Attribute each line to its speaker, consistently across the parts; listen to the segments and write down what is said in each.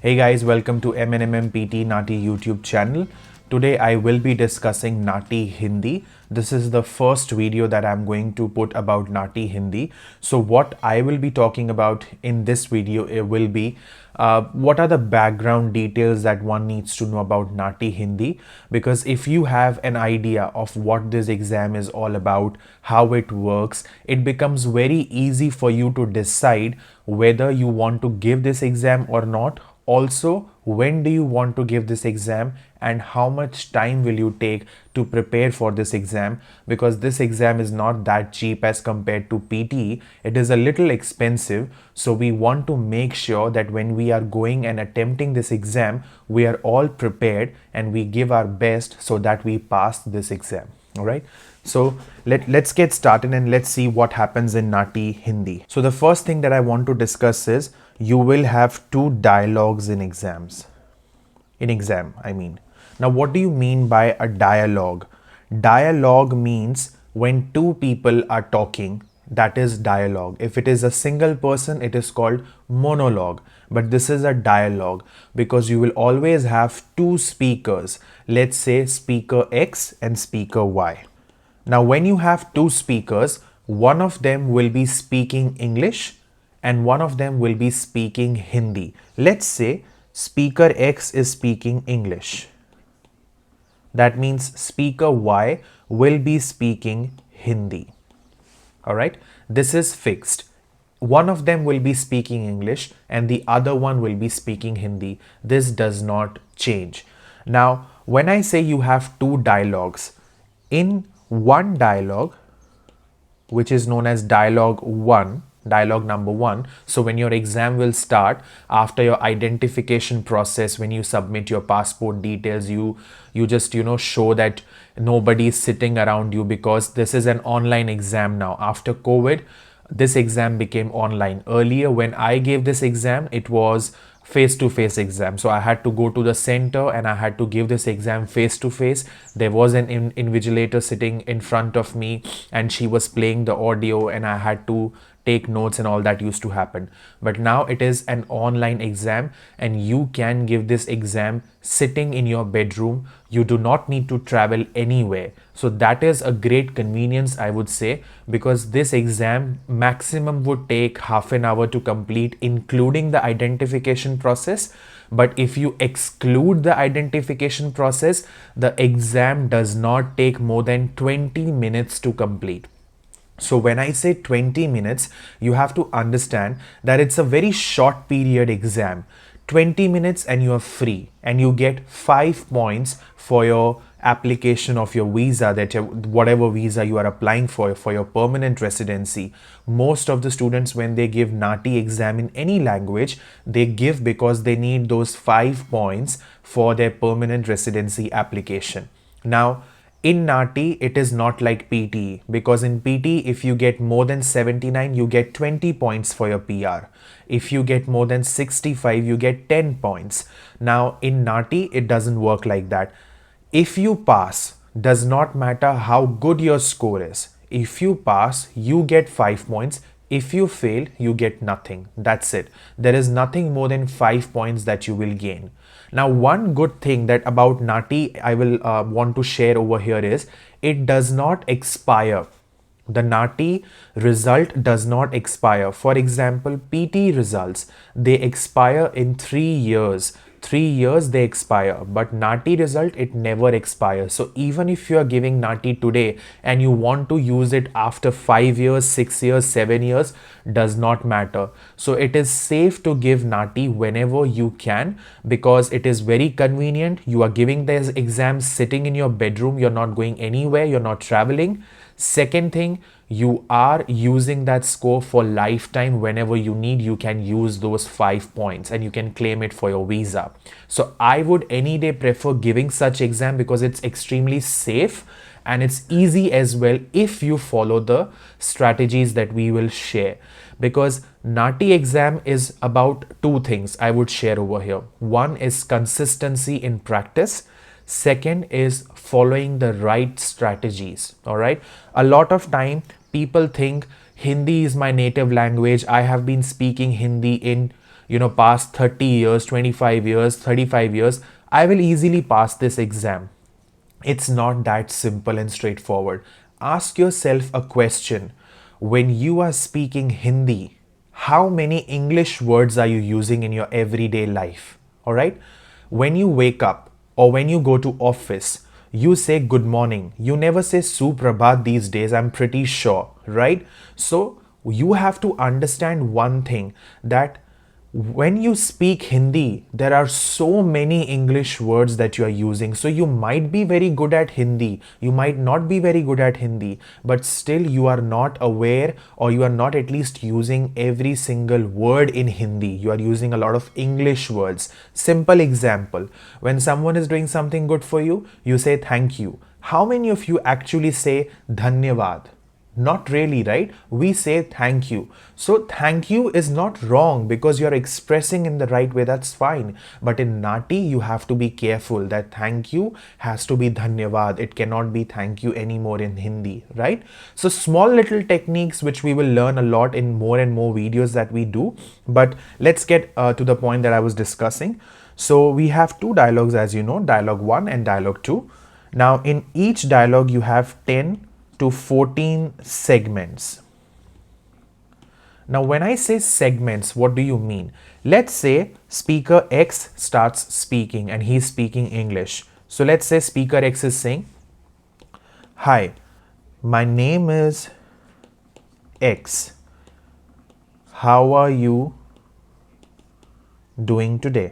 Speaker 1: Hey guys, welcome to MNMMPT NAATI YouTube channel. Today I will be discussing NAATI Hindi. This is the first video that I'm going to put about NAATI Hindi. So what I will be talking about in this video, it will be what are the background details that one needs to know about NAATI Hindi, because if you have an idea of what this exam is all about, how it works, it becomes very easy for you to decide whether you want to give this exam or not. Also, when do you want to give this exam and how much time will you take to prepare for this exam, because this exam is not that cheap as compared to PTE. It is a little expensive, so we want to make sure that when we are going and attempting this exam, we are all prepared and we give our best so that we pass this exam. All right, so let's get started and let's see what happens in NAATI Hindi. So the first thing that I want to discuss is you will have two dialogues in exams. I mean. Now, what do you mean by a dialogue? Dialogue means when two people are talking, that is dialogue. If it is a single person, it is called monologue. But this is a dialogue because you will always have two speakers. Let's say speaker X and speaker Y. Now, when you have two speakers, one of them will be speaking English and one of them will be speaking Hindi. Let's say speaker X is speaking English. That means speaker Y will be speaking Hindi. All right, this is fixed. One of them will be speaking English and the other one will be speaking Hindi. This does not change. Now, when I say you have two dialogues, in one dialogue, which is known as dialogue number one. So when your exam will start, after your identification process, when you submit your passport details, you just show that nobody is sitting around you, because this is an online exam now. After COVID, this exam became online. Earlier, when I gave this exam, it was face-to-face exam, so I had to go to the center and I had to give this exam face-to-face. There was an invigilator sitting in front of me and she was playing the audio and I had to take notes and all that used to happen. But now it is an online exam and you can give this exam sitting in your bedroom. You do not need to travel anywhere. So that is a great convenience, I would say, because this exam maximum would take half an hour to complete, including the identification process. But if you exclude the identification process, the exam does not take more than 20 minutes to complete. So when I say 20 minutes, you have to understand that it's a very short period exam. 20 minutes and you are free and you get 5 points for your application of your visa, whatever visa you are applying for your permanent residency. Most of the students, when they give NAATI exam in any language, they give because they need those 5 points for their permanent residency application. Now, in NAATI, it is not like PTE, because in PTE, if you get more than 79, you get 20 points for your PR. If you get more than 65, you get 10 points. Now, in NAATI, it doesn't work like that. If you pass, does not matter how good your score is. If you pass, you get 5 points. If you fail, you get nothing. That's it. There is nothing more than 5 points that you will gain. Now, one good thing that about NAATI I will want to share over here is it does not expire. The NAATI result does not expire. For example, PT results, they expire in 3 years. 3 years they expire, but NAATI result, it never expires. So even if you are giving NAATI today and you want to use it after 5 years, 6 years, 7 years, does not matter. So it is safe to give NAATI whenever you can, because it is very convenient. You are giving these exams sitting in your bedroom. You're not going anywhere. You're not traveling. Second thing, you are using that score for lifetime. Whenever you need, you can use those 5 points and you can claim it for your visa. So I would any day prefer giving such exam because it's extremely safe and it's easy as well if you follow the strategies that we will share. Because NAATI exam is about two things I would share over here. One is consistency in practice. Second is following the right strategies. All right. A lot of time people think Hindi is my native language. I have been speaking Hindi in past 30 years, 25 years, 35 years, I will easily pass this exam. It's not that simple and straightforward. Ask yourself a question. When you are speaking Hindi, how many English words are you using in your everyday life? All right? When you wake up or when you go to office, you say good morning. You never say suprabhat these days, I'm pretty sure, right? So you have to understand one thing, that when you speak Hindi, there are so many English words that you are using. So you might be very good at Hindi, you might not be very good at Hindi, but still you are not aware, or you are not at least using every single word in Hindi. You are using a lot of English words. Simple example, when someone is doing something good for you, you say thank you. How many of you actually say dhanyavad? Not really, right? We say thank you. So thank you is not wrong because you're expressing in the right way, that's fine. But in Nati, you have to be careful that thank you has to be dhanyavad. It cannot be thank you anymore in Hindi, right? So small little techniques which we will learn a lot in more and more videos that we do. But let's get to the point that I was discussing. So we have two dialogues, as you know, dialogue 1 and dialogue 2. Now in each dialogue you have 10 to 14 segments. Now when I say segments, what do you mean? Let's say speaker X starts speaking and he's speaking English. So let's say speaker X is saying, "Hi, my name is X. How are you doing today?"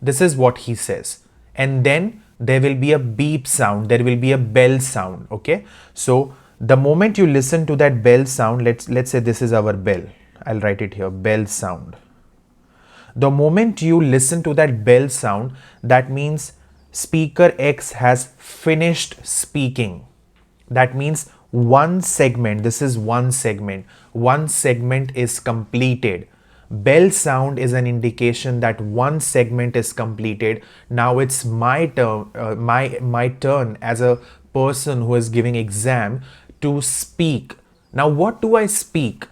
Speaker 1: This is what he says. And then there will be a beep sound, there will be a bell sound, okay? So the moment you listen to that bell sound, let's say this is our bell. I'll write it here, bell sound. The moment you listen to that bell sound, that means speaker X has finished speaking. That means one segment, this is one segment is completed. Bell sound is an indication that one segment is completed. Now it's my turn, my turn as a person who is giving exam to speak. Now what do I speak?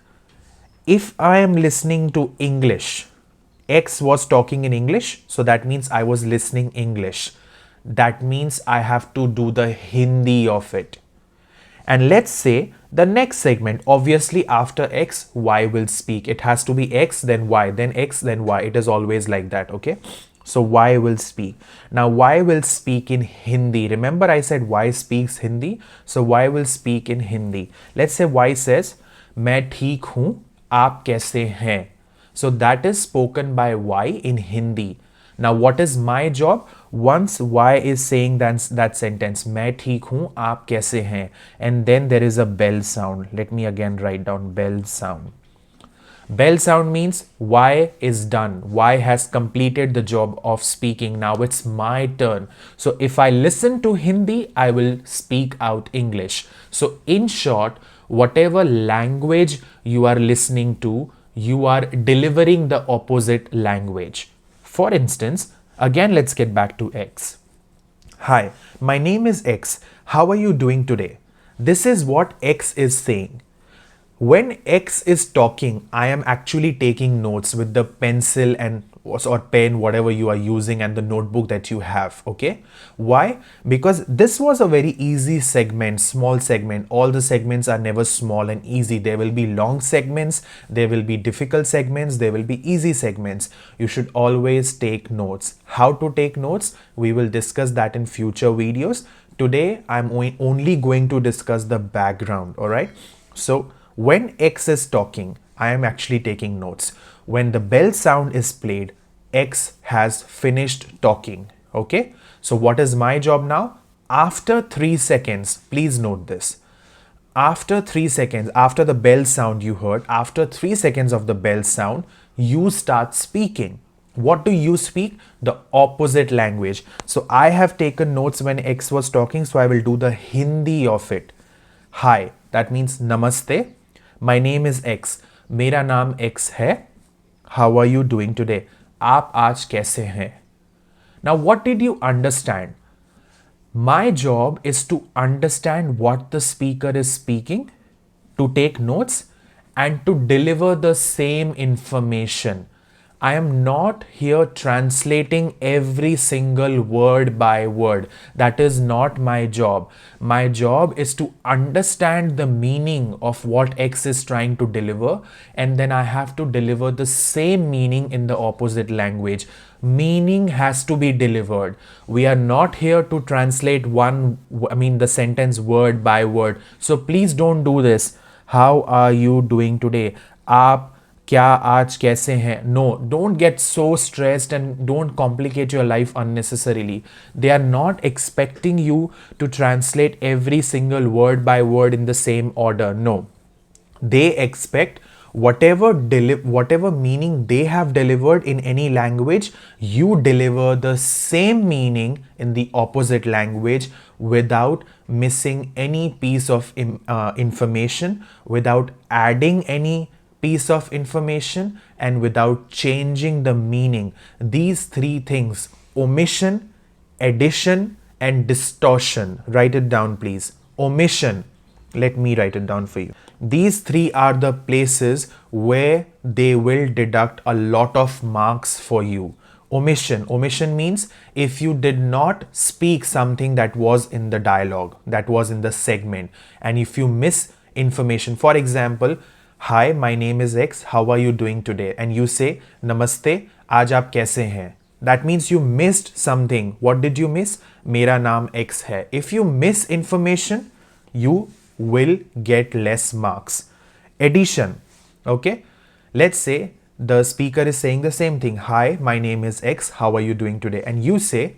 Speaker 1: If I am listening to English, X was talking in English, so that means I was listening English. That means I have to do the Hindi of it. And let's say the next segment, obviously after X, Y will speak. It has to be X, then Y, then X, then Y. It is always like that, okay? So Y will speak. Now Y will speak in Hindi. Remember I said Y speaks Hindi? So Y will speak in Hindi. Let's say Y says, "मैं ठीक हूँ, आप कैसे हैं?" So that is spoken by Y in Hindi. Now what is my job? Once Y is saying that sentence, "मैं ठीक हूँ, आप कैसे हैं?" and then there is a bell sound. Let me again write down bell sound. Bell sound means Y is done. Y has completed the job of speaking. Now it's my turn. So if I listen to Hindi, I will speak out English. So in short, whatever language you are listening to, you are delivering the opposite language. For instance, again, let's get back to X. "Hi, my name is X. How are you doing today?" This is what X is saying. When X is talking, I am actually taking notes with the pencil and or pen, whatever you are using, and the notebook that you have, okay? Why? Because this was a very easy segment, small segment. All the segments are never small and easy. There will be long segments, there will be difficult segments, there will be easy segments. You should always take notes. How to take notes? We will discuss that in future videos. Today, I'm only going to discuss the background, all right? So when X is talking, I am actually taking notes. When the bell sound is played, X has finished talking. Okay. So what is my job now? After 3 seconds, please note this. After 3 seconds, after the bell sound you heard, after 3 seconds of the bell sound, you start speaking. What do you speak? The opposite language. So I have taken notes when X was talking, so I will do the Hindi of it. Hi, that means namaste. My name is X. मेरा नाम X है. How are you doing today? आप आज कैसे हैं? Now what did you understand? My job is to understand what the speaker is speaking, to take notes, and to deliver the same information. I am not here translating every single word by word. That is not my job. My job is to understand the meaning of what X is trying to deliver, and then I have to deliver the same meaning in the opposite language. Meaning has to be delivered. We are not here to translate the sentence word by word. So please don't do this. How are you doing today? आप क्या आज कैसे हैं? No, don't get so stressed and don't complicate your life unnecessarily. They are not expecting you to translate every single word by word in the same order. No, they expect whatever meaning they have delivered in any language, you deliver the same meaning in the opposite language without missing any piece of information, without adding any piece of information, and without changing the meaning. These three things: omission, addition, and distortion. Write it down, please. Omission. Let me write it down for you. These three are the places where they will deduct a lot of marks for you. Omission. Omission means if you did not speak something that was in the dialogue, that was in the segment, and if you miss information. For example, hi, my name is X, how are you doing today? And you say, Namaste, आज आप कैसे हैं? That means you missed something. What did you miss? मेरा नाम X है. If you miss information, you will get less marks. Addition. Okay? Let's say the speaker is saying the same thing. Hi, my name is X, how are you doing today? And you say,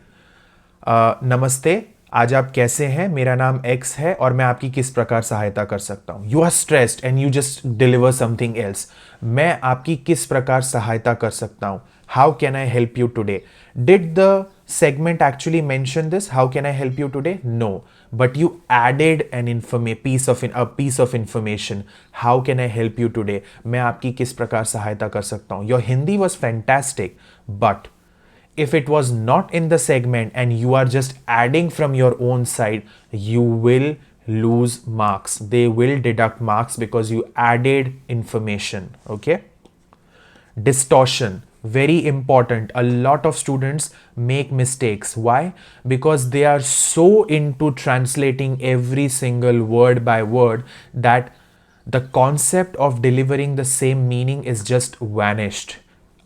Speaker 1: Namaste, आज आप कैसे हैं? मेरा नाम X है और मैं आपकी किस प्रकार सहायता कर सकता हूँ? You are stressed and you just deliver something else. मैं आपकी किस प्रकार सहायता कर सकता हूँ? How can I help you today? Did the segment actually mention this? How can I help you today? No. But you added a piece of information. How can I help you today? मैं आपकी किस प्रकार सहायता कर सकता हूँ? Your Hindi was fantastic, but if it was not in the segment and you are just adding from your own side, you will lose marks. They will deduct marks because you added information. Okay? Distortion. Very important. A lot of students make mistakes. Why? Because they are so into translating every single word by word that the concept of delivering the same meaning is just vanished.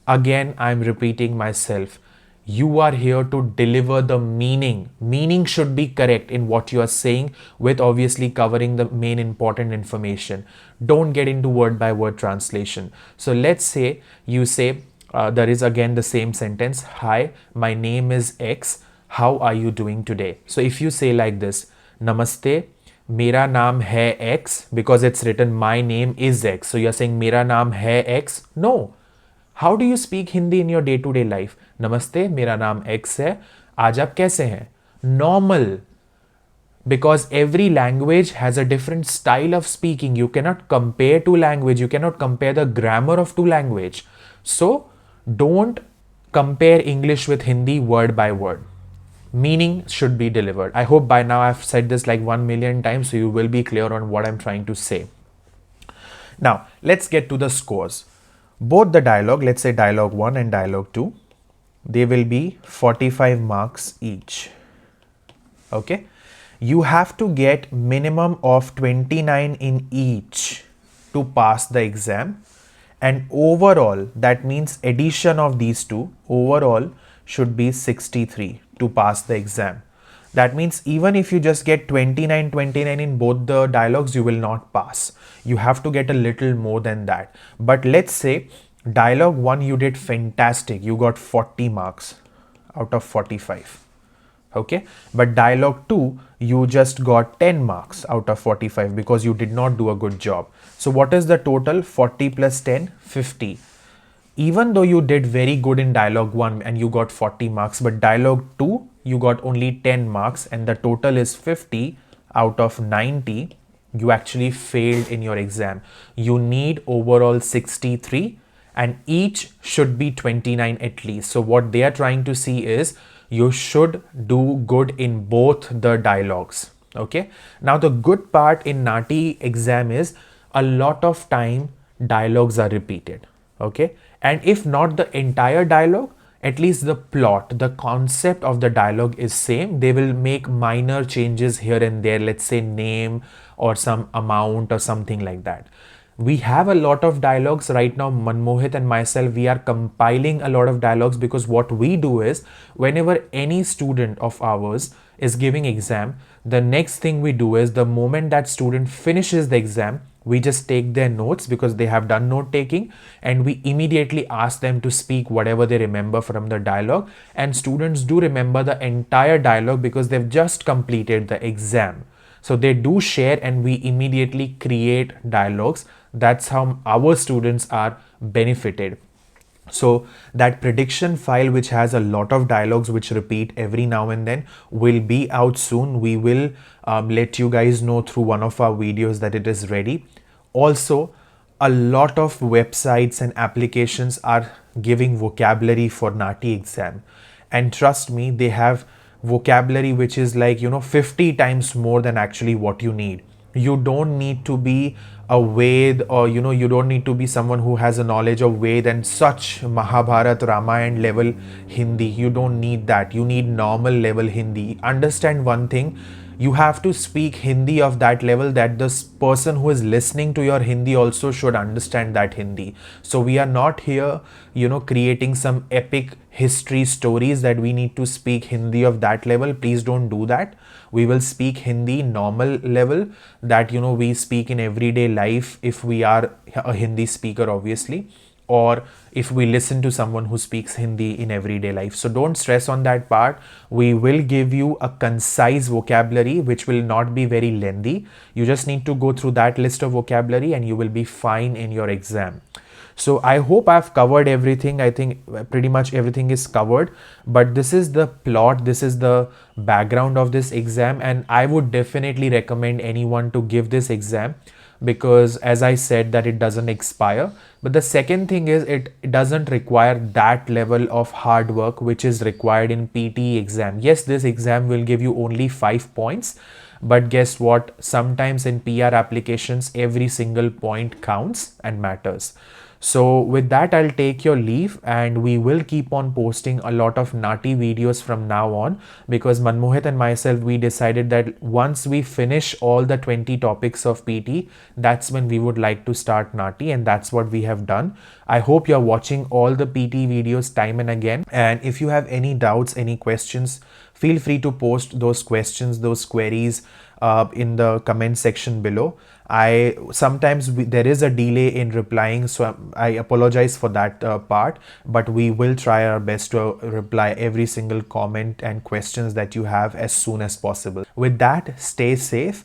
Speaker 1: Again, I'm repeating myself. You are here to deliver the meaning. Meaning should be correct in what you are saying, with obviously covering the main important information. Don't get into word by word translation. So let's say you say, there is again the same sentence. Hi, my name is X. How are you doing today? So if you say like this, Namaste, मेरा नाम है X, because it's written my name is X. So you're saying मेरा नाम है X? No. How do you speak Hindi in your day-to-day life? नमस्ते, मेरा नाम X है, आज आप कैसे हैं? Normal. Because every language has a different style of speaking. You cannot compare two languages. You cannot compare the grammar of two languages. So don't compare English with Hindi word by word. Meaning should be delivered. I hope by now I've said this like 1 million times, so you will be clear on what I'm trying to say. Now, let's get to the scores. Both the dialogue, let's say dialogue 1 and dialogue 2, they will be 45 marks each. Okay? You have to get minimum of 29 in each to pass the exam, and overall, that means addition of these two, overall should be 63 to pass the exam. That means even if you just get 29 in both the dialogues, you will not pass. You have to get a little more than that. But let's say dialogue 1 you did fantastic. You got 40 marks out of 45. Okay? But dialogue 2 you just got 10 marks out of 45 because you did not do a good job. So what is the total? 40 plus 10, 50. Even though you did very good in dialogue 1 and you got 40 marks, but dialogue 2 you got only 10 marks and the total is 50 out of 90, you actually failed in your exam. You need overall 63 and each should be 29 at least. So what they are trying to see is you should do good in both the dialogues. Okay. Now the good part in NAATI exam is a lot of time dialogues are repeated. Okay, and if not the entire dialogue, at least the plot, the concept of the dialogue is same. They will make minor changes here and there, let's say name or some amount or something like that. We have a lot of dialogues right now. Manmohit and myself, we are compiling a lot of dialogues, because what we do is, whenever any student of ours is giving exam, the next thing we do is, the moment that student finishes the exam, we just take their notes, because they have done note taking, and we immediately ask them to speak whatever they remember from the dialogue. And students do remember the entire dialogue because they've just completed the exam. So they do share, and we immediately create dialogues. That's how our students are benefited. So that prediction file, which has a lot of dialogues which repeat every now and then, will be out soon. We will let you guys know through one of our videos that it is ready. Also, a lot of websites and applications are giving vocabulary for NAATI exam, and trust me, they have vocabulary which is like 50 times more than actually what you need. You don't need to be a Ved, or you don't need to be someone who has a knowledge of Ved and such Mahabharat, Ramayana level Hindi. You don't need that. You need normal level Hindi. Understand one thing, you have to speak Hindi of that level that this person who is listening to your Hindi also should understand that Hindi. So we are not here, creating some epic history stories that we need to speak Hindi of that level. Please don't do that. We will speak Hindi normal level that we speak in everyday life, if we are a Hindi speaker, obviously, or if we listen to someone who speaks Hindi in everyday life. So don't stress on that part. We will give you a concise vocabulary which will not be very lengthy. You just need to go through that list of vocabulary and you will be fine in your exam. So I hope I've covered everything. I think pretty much everything is covered, but this is the plot, this is the background of this exam, and I would definitely recommend anyone to give this exam, because as I said that it doesn't expire. But the second thing is, it doesn't require that level of hard work which is required in PT exam. Yes, this exam will give you only 5 points, but guess what? Sometimes in PR applications, every single point counts and matters. So with that, I'll take your leave, and we will keep on posting a lot of NAATI videos from now on, because Manmohit and myself, we decided that once we finish all the 20 topics of PT, that's when we would like to start NAATI, and that's what we have done. I hope you're watching all the PT videos time and again, and if you have any doubts, any questions, feel free to post those questions, those queries in the comment section below. There is a delay in replying, so I apologize for that part, but we will try our best to reply every single comment and questions that you have as soon as possible. With that, stay safe,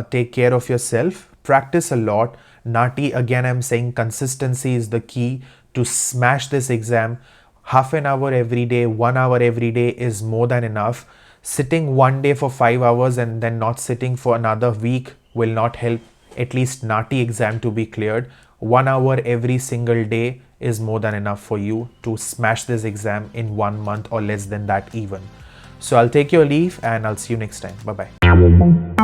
Speaker 1: take care of yourself, practice a lot. NAATI, again I'm saying, consistency is the key to smash this exam. Half an hour every day, 1 hour every day is more than enough. Sitting one day for 5 hours and then not sitting for another week will not help at least NAATI exam to be cleared. 1 hour every single day is more than enough for you to smash this exam in 1 month or less than that even. So I'll take your leave and I'll see you next time. Bye bye.